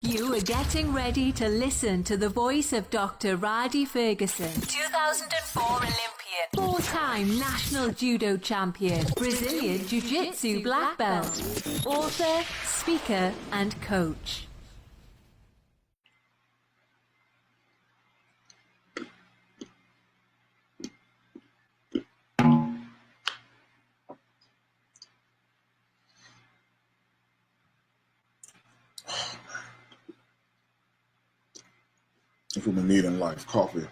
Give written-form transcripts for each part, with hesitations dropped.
You are getting ready to listen to the voice of Dr. Rhadi Ferguson, 2004 Olympian, four-time national judo champion, Brazilian Jiu-Jitsu black belt, author, speaker, and coach. That's what we need in life, coffee.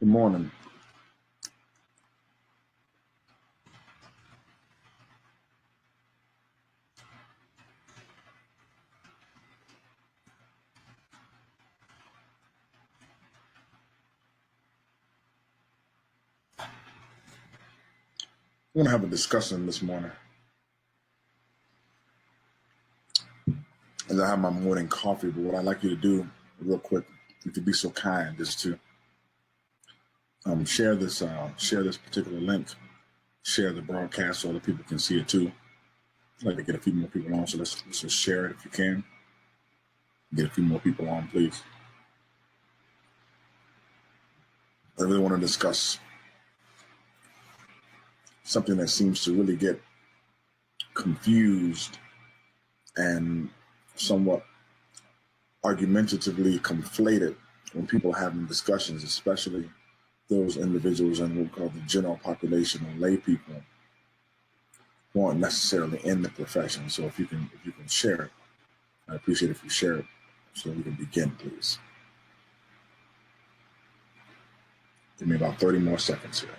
Good morning. I want to have a discussion this morning. As I have my morning coffee, but what I'd like you to do real quick, if you'd be so kind, is to share this particular link, share the broadcast so other people can see it too. I'd like to get a few more people on, so let's just share it if you can. Get a few more people on, please. I really want to discuss something that seems to really get confused and somewhat argumentatively conflated when people are having discussions, especially those individuals in what we call the general population or lay people who aren't necessarily in the profession. So if you can share it, I appreciate if you share it so we can begin, please. Give me about 30 more seconds here.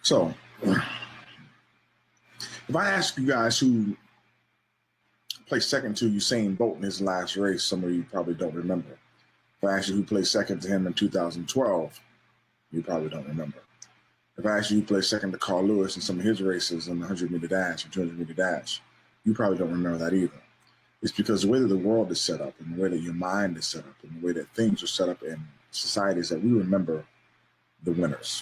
So, if I ask you guys who placed second to Usain Bolt in his last race, some of you probably don't remember. If I ask you who placed second to him in 2012, you probably don't remember. If I ask you who placed second to Carl Lewis in some of his races in the 100-meter dash or 200-meter dash, you probably don't remember that either. It's because the way that the world is set up and the way that your mind is set up and the way that things are set up in societies that we remember the winners.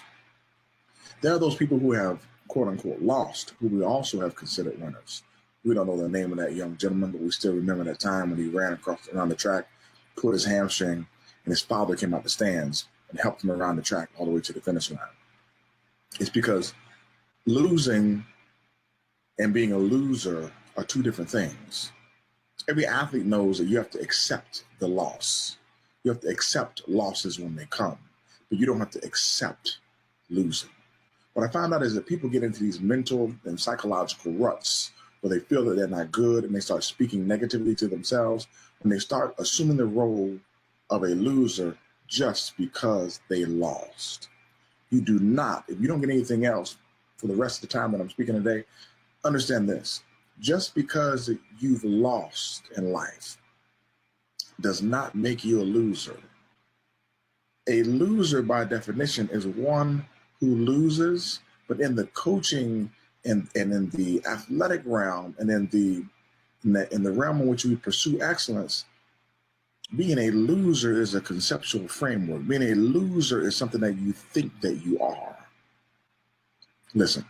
There are those people who have, quote unquote, lost, who we also have considered winners. We don't know the name of that young gentleman, but we still remember that time when he ran around the track, pulled his hamstring, and his father came out the stands and helped him around the track all the way to the finish line. It's because losing and being a loser are two different things. Every athlete knows that you have to accept the loss. You have to accept losses when they come, but you don't have to accept losing. What I found out is that people get into these mental and psychological ruts where they feel that they're not good and they start speaking negatively to themselves and they start assuming the role of a loser just because they lost. You do not, if you don't get anything else for the rest of the time that I'm speaking today, understand this. Just because you've lost in life does not make you a loser. A loser, by definition, is one who loses, but in the coaching and in the athletic realm and in the realm in which we pursue excellence, being a loser is a conceptual framework. Being a loser is something that you think that you are. Listen,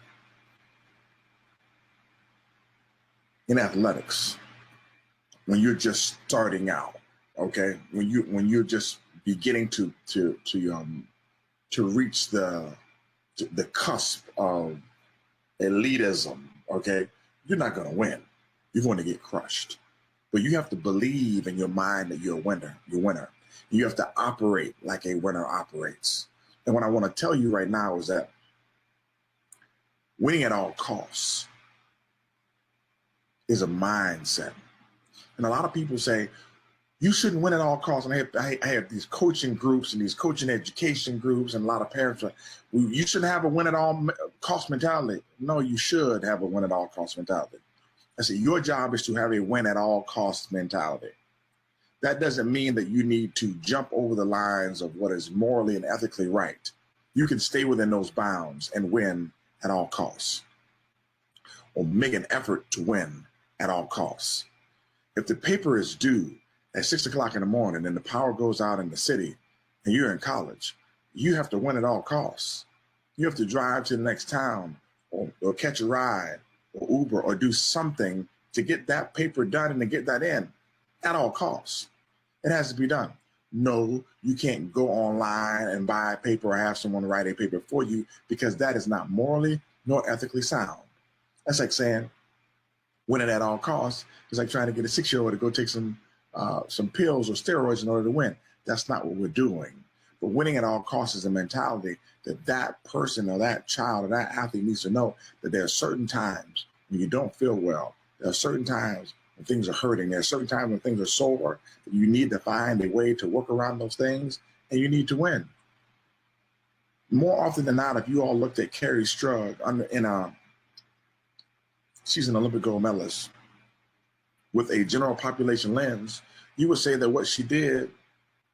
in athletics, when you're just starting out, okay, when you're just beginning to reach the cusp of elitism, okay, you're not going to win. You're going to get crushed. But you have to believe in your mind that you're a winner. You're a winner. You have to operate like a winner operates. And what I want to tell you right now is that winning at all costs is a mindset. And a lot of people say, you shouldn't win at all costs. And I have these coaching groups and these coaching education groups, and a lot of parents are, well, you shouldn't have a win at all cost mentality. No, you should have a win at all cost mentality. I say your job is to have a win at all cost mentality. That doesn't mean that you need to jump over the lines of what is morally and ethically right. You can stay within those bounds and win at all costs, or make an effort to win at all costs. If the paper is due at 6 o'clock in the morning and the power goes out in the city and you're in college, you have to win at all costs. You have to drive to the next town or catch a ride or Uber or do something to get that paper done and to get that in at all costs. It has to be done. No, you can't go online and buy a paper or have someone write a paper for you, because that is not morally nor ethically sound. That's like saying winning at all costs is like trying to get a 6-year-old to go take some pills or steroids in order to win. That's not what we're doing. But winning at all costs is a mentality that person or that child or that athlete needs to know that there are certain times when you don't feel well. There are certain times when things are hurting. There are certain times when things are sore. You need to find a way to work around those things, and you need to win. More often than not, if you all looked at Carrie Strug she's an Olympic gold medalist, with a general population lens, you would say that what she did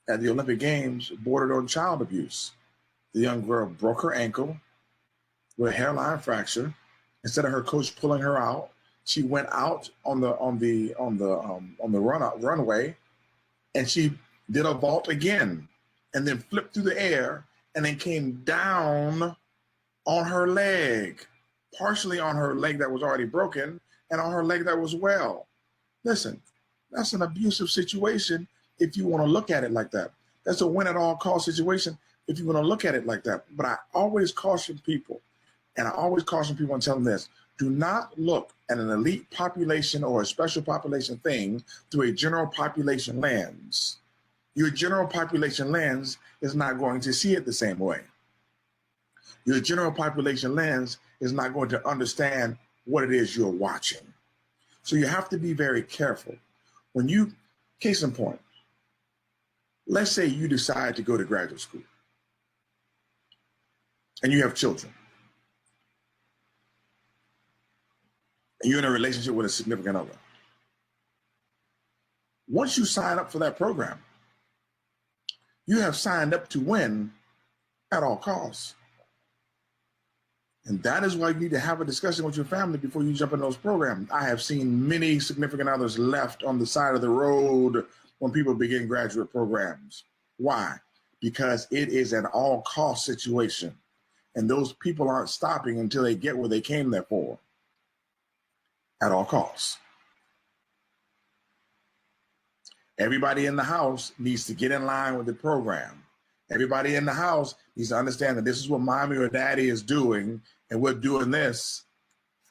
at the Olympic Games bordered on child abuse. The young girl broke her ankle with a hairline fracture. Instead of her coach pulling her out, she went out on the runway, and she did a vault again, and then flipped through the air, and then came down on her leg, partially on her leg that was already broken and on her leg that was well. Listen, that's an abusive situation if you want to look at it like that. That's a win at all cost situation if you want to look at it like that. But I always caution people, and tell them this: do not look at an elite population or a special population thing through a general population lens. Your general population lens is not going to see it the same way. Your general population lens is not going to understand what it is you're watching. So you have to be very careful. When you, case in point, let's say you decide to go to graduate school and you have children and you're in a relationship with a significant other. Once you sign up for that program, you have signed up to win at all costs. And that is why you need to have a discussion with your family before you jump in those programs. I have seen many significant others left on the side of the road when people begin graduate programs. Why? Because it is an all-cost situation. And those people aren't stopping until they get what they came there for. At all costs. Everybody in the house needs to get in line with the program. Everybody in the house needs to understand that this is what mommy or daddy is doing, and we're doing this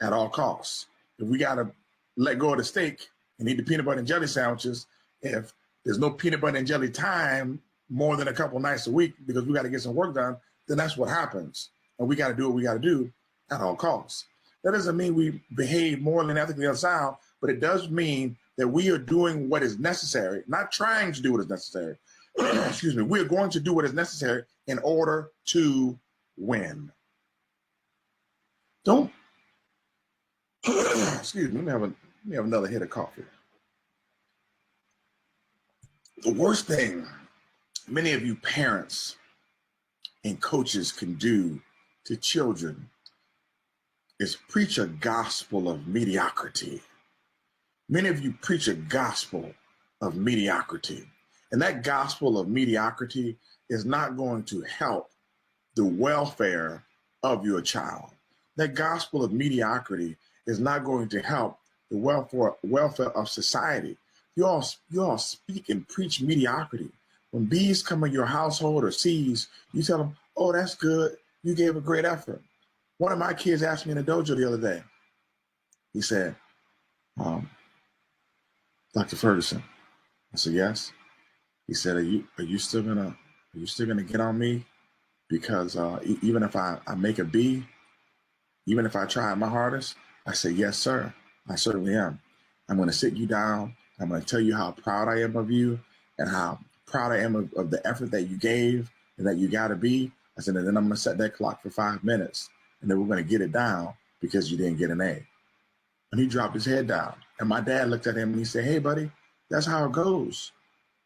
at all costs. If we got to let go of the steak and eat the peanut butter and jelly sandwiches, if there's no peanut butter and jelly time more than a couple nights a week because we got to get some work done, then that's what happens. And we got to do what we got to do at all costs. That doesn't mean we behave morally and ethically unsound, but it does mean that we are doing what is necessary, not trying to do what is necessary. Excuse me, we're going to do what is necessary in order to win. Don't, excuse me, let me have another hit of coffee. The worst thing many of you parents and coaches can do to children is preach a gospel of mediocrity. Many of you preach a gospel of mediocrity. And that gospel of mediocrity is not going to help the welfare of your child. That gospel of mediocrity is not going to help the welfare of society. You all speak and preach mediocrity. When B's come in your household or C's, you tell them, oh, that's good. You gave a great effort. One of my kids asked me in the dojo the other day. He said, Dr. Ferguson. I said, yes. He said, are you still gonna get on me? Because even if I make a B, even if I try my hardest, I said, yes, sir, I certainly am. I'm gonna sit you down. I'm gonna tell you how proud I am of you and how proud I am of the effort that you gave and that you gotta be. I said, and then I'm gonna set that clock for 5 minutes and then we're gonna get it down because you didn't get an A. And he dropped his head down. And my dad looked at him and he said, hey, buddy, that's how it goes.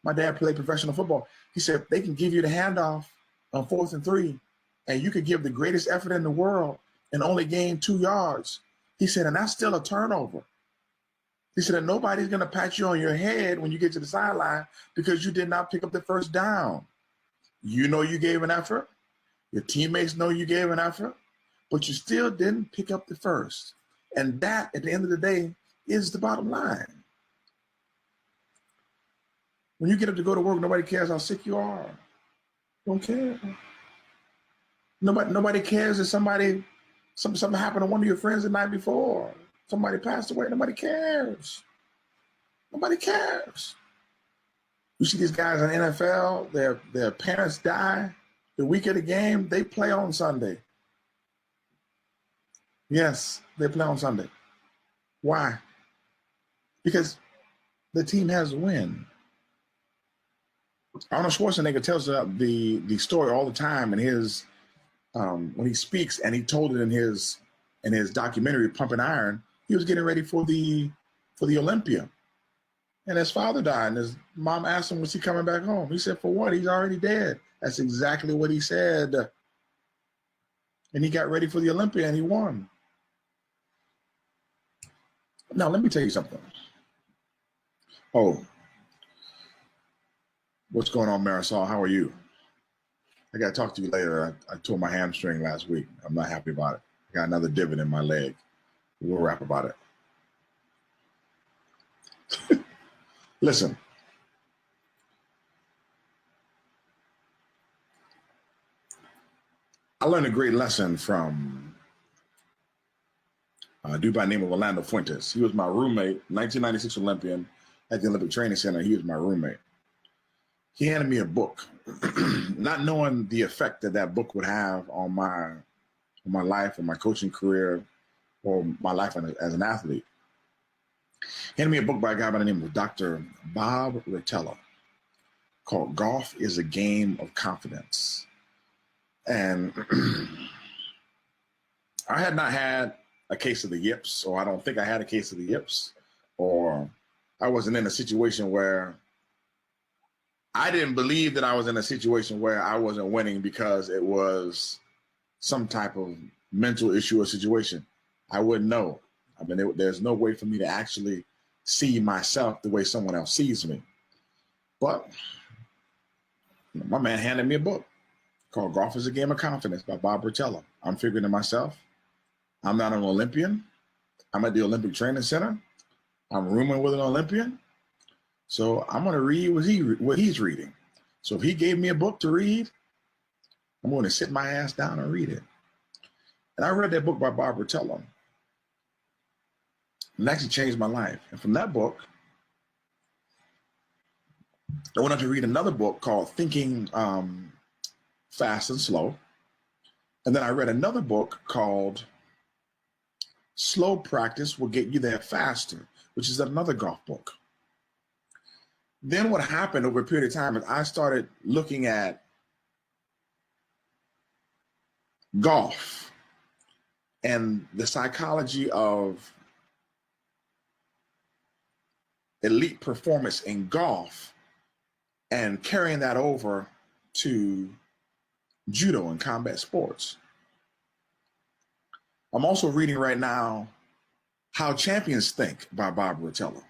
My dad played professional football. He said, they can give you the handoff on 4th and 3, and you could give the greatest effort in the world and only gain 2 yards. He said, and that's still a turnover. He said that nobody's going to pat you on your head when you get to the sideline because you did not pick up the first down. You know you gave an effort. Your teammates know you gave an effort, but you still didn't pick up the first. And that, at the end of the day, is the bottom line. When you get up to go to work, nobody cares how sick you are. Don't care. Nobody cares if something happened to one of your friends the night before. Somebody passed away. Nobody cares. Nobody cares. You see these guys in the NFL, their parents die the week of the game, they play on Sunday. Yes, they play on Sunday. Why? Because the team has to win. Arnold Schwarzenegger tells the story all the time in his when he speaks, and he told it in his documentary Pumping Iron. He was getting ready for the Olympia, and his father died, and his mom asked him, was he coming back home? He said, for what? He's already dead. That's exactly what he said. And he got ready for the Olympia, and he won. Now, let me tell you something. Oh, what's going on, Marisol? How are you? I got to talk to you later. I tore my hamstring last week. I'm not happy about it. I got another divot in my leg. We'll rap about it. Listen. I learned a great lesson from a dude by the name of Orlando Fuentes. He was my roommate, 1996 Olympian at the Olympic Training Center. He was my roommate. He handed me a book, not knowing the effect that book would have on my life, or my coaching career, or my life as an athlete. He handed me a book by a guy by the name of Dr. Bob Rotella called Golf is a Game of Confidence. And I had not had a case of the yips, or I don't think I had a case of the yips, or I wasn't in a situation where I didn't believe that I was in a situation where I wasn't winning because it was some type of mental issue or situation. I wouldn't know. I mean, there's no way for me to actually see myself the way someone else sees me. But my man handed me a book called Golf is a Game of Confidence by Bob Rotella. I'm figuring to myself, I'm not an Olympian. I'm at the Olympic Training Center. I'm rooming with an Olympian. So I'm going to read what he's reading. So if he gave me a book to read, I'm going to sit my ass down and read it. And I read that book by Bob Rotella. And it actually changed my life. And from that book, I went on to read another book called Thinking Fast and Slow. And then I read another book called Slow Practice Will Get You There Faster, which is another golf book. Then what happened over a period of time is I started looking at golf and the psychology of elite performance in golf and carrying that over to judo and combat sports. I'm also reading right now How Champions Think by Bob Rotella,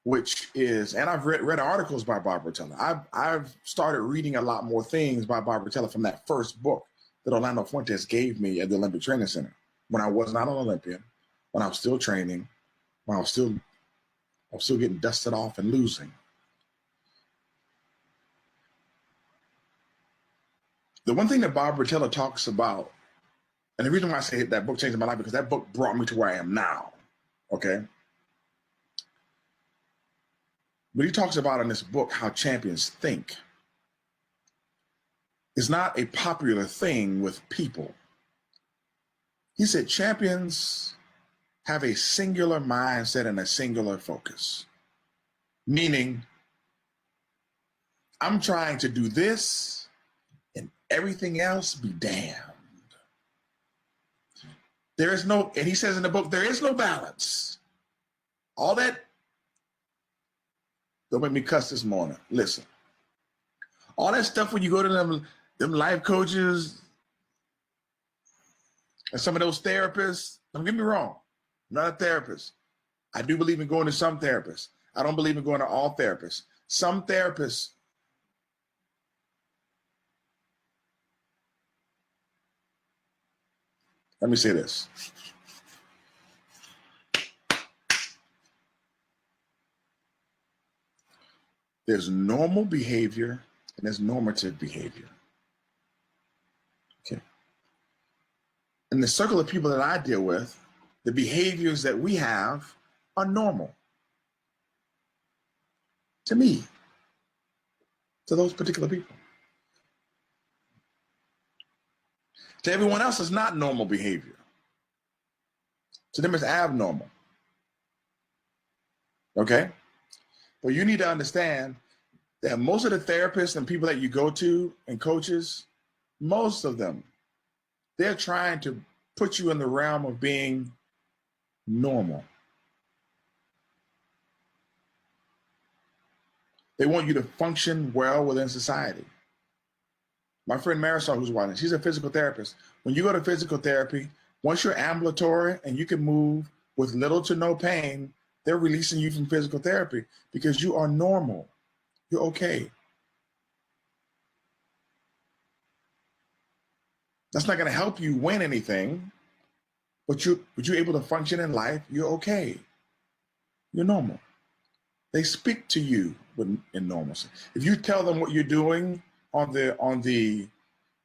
which is, and I've read articles by Bob Rotella. I've started reading a lot more things by Bob Rotella from that first book that Orlando Fuentes gave me at the Olympic Training Center when I was not an Olympian, when I was still training, when I was still getting dusted off and losing. The one thing that Bob Rotella talks about, and the reason why I say that book changed my life, because that book brought me to where I am now, okay? But he talks about in this book how champions think. It's not a popular thing with people. He said champions have a singular mindset and a singular focus. Meaning, I'm trying to do this and everything else be damned. There is no, and he says in the book, there is no balance. All that, don't make me cuss this morning. Listen, all that stuff when you go to them life coaches and some of those therapists, don't get me wrong, I'm not a therapist. I do believe in going to some therapists. I don't believe in going to all therapists. Some therapists, let me say this. There's normal behavior and there's normative behavior. Okay. In the circle of people that I deal with, the behaviors that we have are normal. To me, to those particular people. To everyone else, it's not normal behavior. To them, it's abnormal. Okay? But you need to understand that most of the therapists and people that you go to and coaches, most of them, they're trying to put you in the realm of being normal. They want you to function well within society. My friend Marisol, who's watching, she's a physical therapist. When you go to physical therapy, once you're ambulatory and you can move with little to no pain, they're releasing you from physical therapy because you are normal. You're okay. That's not going to help you win anything, but you're able to function in life. You're okay. You're normal. They speak to you in normalcy. If you tell them what you're doing on the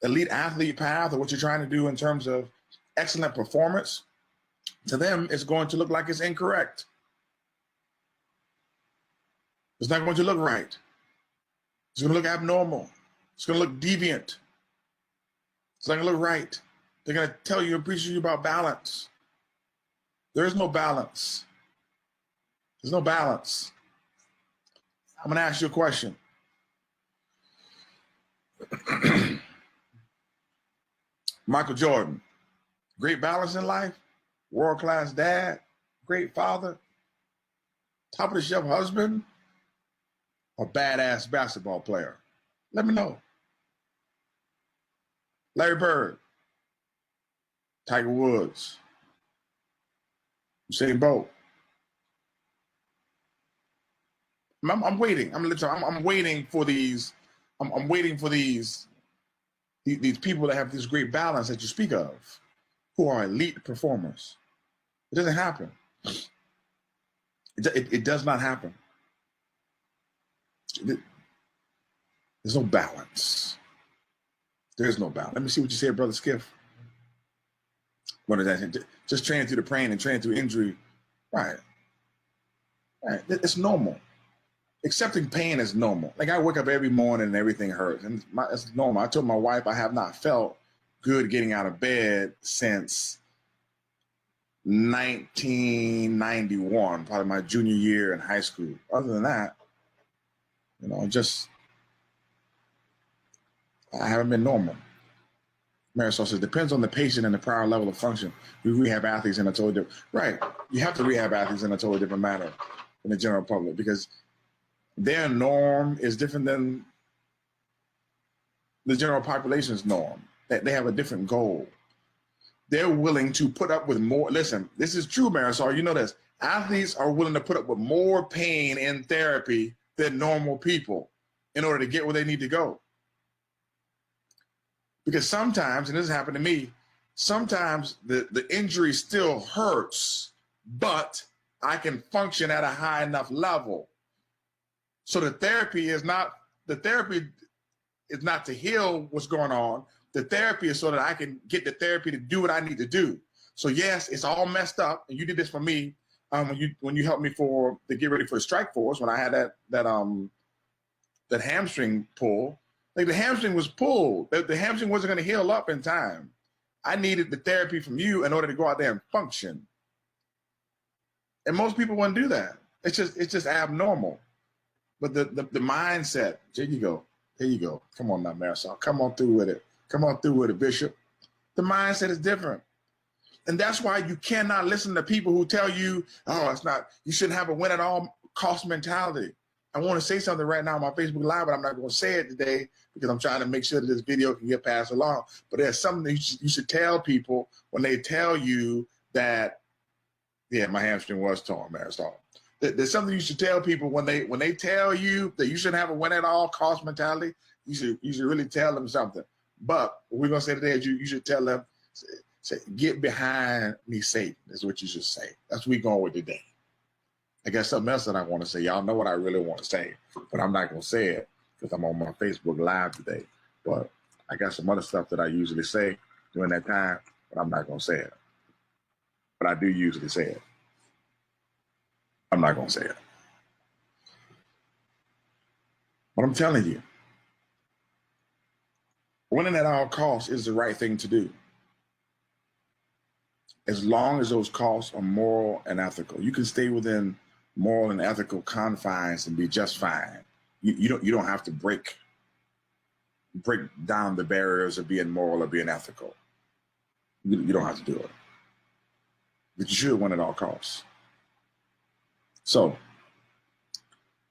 elite athlete path or what you're trying to do in terms of excellent performance, to them, it's going to look like it's incorrect. It's not going to look right. It's going to look abnormal. It's going to look deviant. It's not going to look right. They're going to tell you and preach to you about balance. There is no balance. There's no balance. I'm going to ask you a question. Michael Jordan, great balance in life, world-class dad, great father, top of the shelf husband, or badass basketball player? Let me know. Larry Bird, Tiger Woods, Usain Bolt. I'm waiting. I'm waiting for these. I'm waiting for these people that have this great balance that you speak of, who are elite performers. It doesn't happen. It does not happen. There's no balance. There's no balance. Let me see what you say, Brother Skiff. What is that? Just training through the pain and training through injury. Right. It's normal. Accepting pain is normal. Like I wake up every morning and everything hurts. And it's normal. I told my wife I have not felt good getting out of bed since 1991, probably my junior year in high school. Other than that, I haven't been normal. Marisol says, depends on the patient and the prior level of function. We rehab athletes in a totally different, right. You have to rehab athletes in a totally different manner than the general public because their norm is different than the general population's norm. They have a different goal. They're willing to put up with more. Listen, this is true, Marisol. You know this. Athletes are willing to put up with more pain in therapy than normal people in order to get where they need to go. Because sometimes, and this has happened to me, sometimes the injury still hurts, but I can function at a high enough level. So the therapy is not to heal what's going on. The therapy is so that I can get the therapy to do what I need to do. So yes, it's all messed up. And you did this for me when you helped me to get ready for the strike force, when I had that hamstring pull. Like the hamstring was pulled. The hamstring wasn't going to heal up in time. I needed the therapy from you in order to go out there and function. And most people wouldn't do that. It's just abnormal. But the mindset, there you go. Come on now, Marisol. Come on through with it. Come on through with it, Bishop. The mindset is different. And that's why you cannot listen to people who tell you, you shouldn't have a win at all cost mentality. I want to say something right now on my Facebook Live, but I'm not going to say it today because I'm trying to make sure that this video can get passed along. But there's something that you should tell people when they tell you that Yeah, my hamstring was torn, man. So there's something you should tell people when they tell you that you shouldn't have a win at all cost mentality. You should really tell them something. But what we're gonna say today is you should tell them, say, get behind me, Satan. That's what you should say. That's what we're going with today. I got something else that I want to say. Y'all know what I really want to say, but I'm not gonna say it because I'm on my Facebook Live today. But I got some other stuff that I usually say during that time, but I'm not gonna say it. But I do usually say it. I'm not gonna say it. But I'm telling you, winning at all costs is the right thing to do. As long as those costs are moral and ethical. You can stay within moral and ethical confines and be just fine. You don't have to break down the barriers of being moral or being ethical. You don't have to do it. But you should win at all costs. So,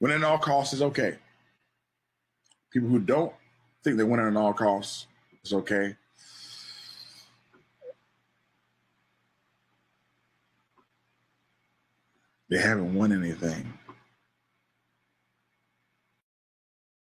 winning at all costs is okay. People who don't think that winning at all costs is okay, they haven't won anything.